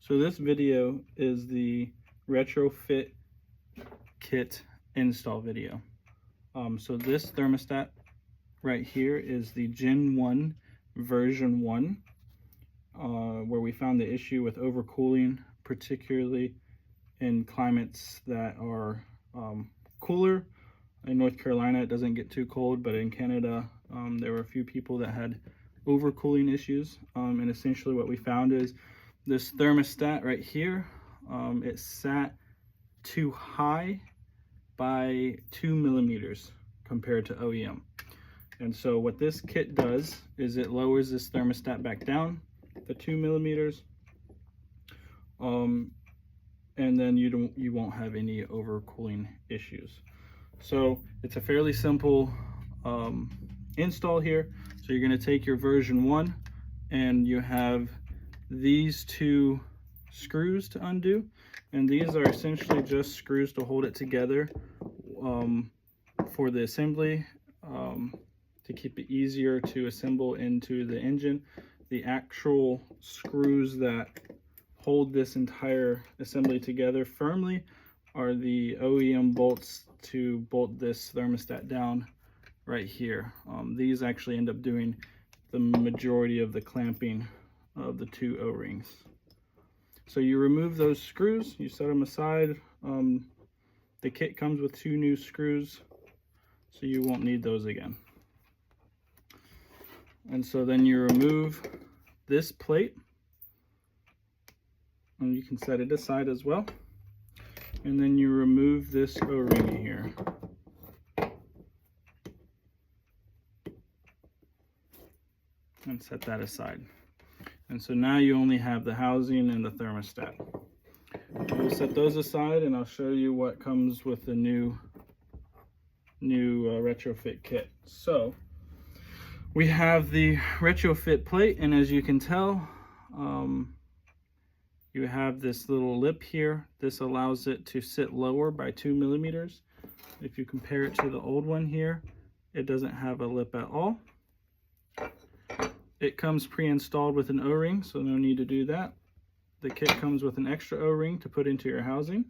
So this video is the Retrofit Kit install video. So this thermostat right here is the Gen 1 version 1, where we found the issue with overcooling, particularly in climates that are cooler. In North Carolina it doesn't get too cold, but in Canada there were a few people that had overcooling issues, and essentially what we found is this thermostat right here, it sat too high by 2 millimeters compared to OEM. And so what this kit does is it lowers this thermostat back down the 2 millimeters, and then you won't have any overcooling issues. So it's a fairly simple install here. So you're going to take your version 1 and you have these two screws to undo, and these are essentially just screws to hold it together for the assembly, to keep it easier to assemble into the engine. The actual screws that hold this entire assembly together firmly are the OEM bolts to bolt this thermostat down right here. These actually end up doing the majority of the clamping of the two O-rings. So you remove those screws, you set them aside. The kit comes with 2 new screws, so you won't need those again. And so then you remove this plate, and you can set it aside as well. And then you remove this O-ring here. And set that aside. And so now you only have the housing and the thermostat. We'll set those aside and I'll show you what comes with the new retrofit kit. So we have the retrofit plate, and as you can tell, you have this little lip here. This allows it to sit lower by 2 millimeters. If you compare it to the old one here, it doesn't have a lip at all. It comes pre-installed with an O-ring, so no need to do that. The kit comes with an extra O-ring to put into your housing,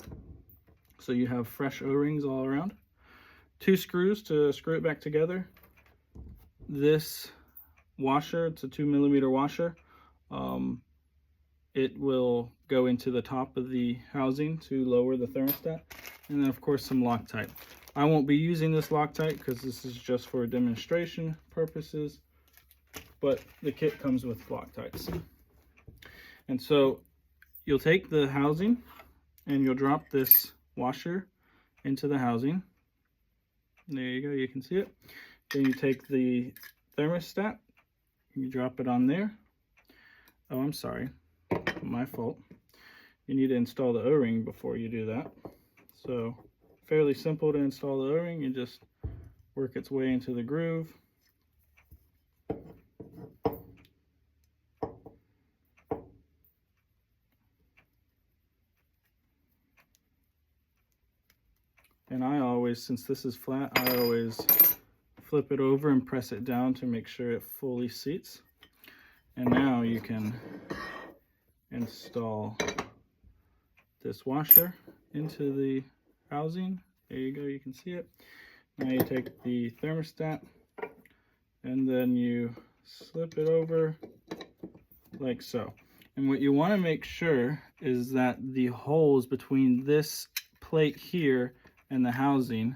so you have fresh O-rings all around. 2 screws to screw it back together. This washer, it's a 2 millimeter washer. It will go into the top of the housing to lower the thermostat. And then of course some Loctite. I won't be using this Loctite because this is just for demonstration purposes, but the kit comes with Loctites. And so you'll take the housing and you'll drop this washer into the housing. There you go, you can see it. Then you take the thermostat, you drop it on there. Oh, I'm sorry, my fault. You need to install the O-ring before you do that. So fairly simple to install the O-ring. You just work its way into the groove. And I always, since this is flat, I always flip it over and press it down to make sure it fully seats. And now you can install this washer into the housing. There you go, you can see it. Now you take the thermostat and then you slip it over like so. And what you want to make sure is that the holes between this plate here and the housing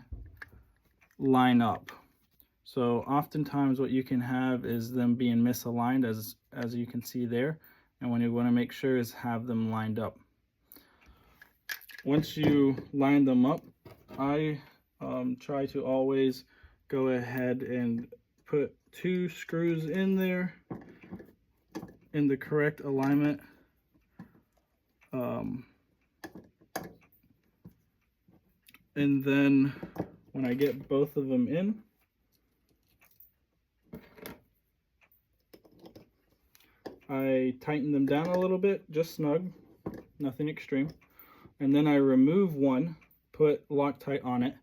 line up. So oftentimes what you can have is them being misaligned, as you can see there, and what you want to make sure is have them lined up. Once you line them up, I try to always go ahead and put 2 screws in there in the correct alignment. And then when I get both of them in, I tighten them down a little bit, just snug, nothing extreme. And then I remove one, put Loctite on it,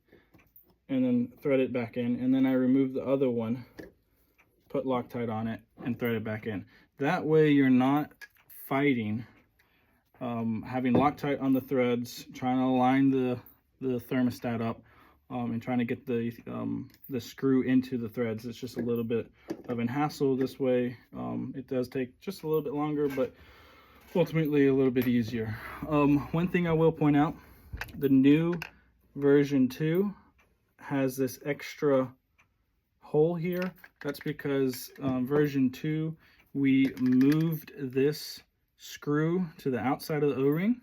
and then thread it back in. And then I remove the other one, put Loctite on it, and thread it back in. That way you're not fighting having Loctite on the threads, trying to align the thermostat up, and trying to get the screw into the threads. It's just a little bit of an hassle this way. It does take just a little bit longer, but ultimately a little bit easier. One thing I will point out, the new version 2 has this extra hole here. That's because version 2, we moved this screw to the outside of the O-ring,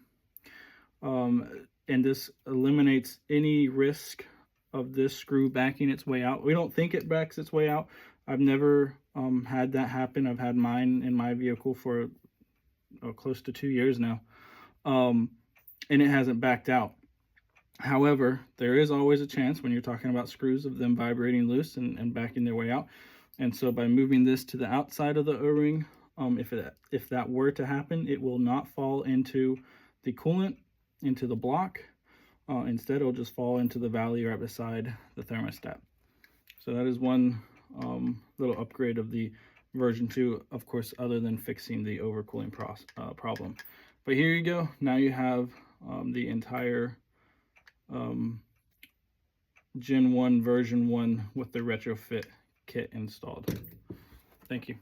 and this eliminates any risk of this screw backing its way out. We don't think it backs its way out. I've never had that happen. I've had mine in my vehicle for close to 2 years now, and it hasn't backed out. However, there is always a chance when you're talking about screws of them vibrating loose and backing their way out. And so by moving this to the outside of the O-ring, if that were to happen, it will not fall into the coolant, into the block. Instead, it'll just fall into the valley right beside the thermostat. So that is one little upgrade of the version 2, of course, other than fixing the overcooling problem. But here you go. Now you have the entire Gen 1 version 1 with the Retrofit Kit installed. Thank you.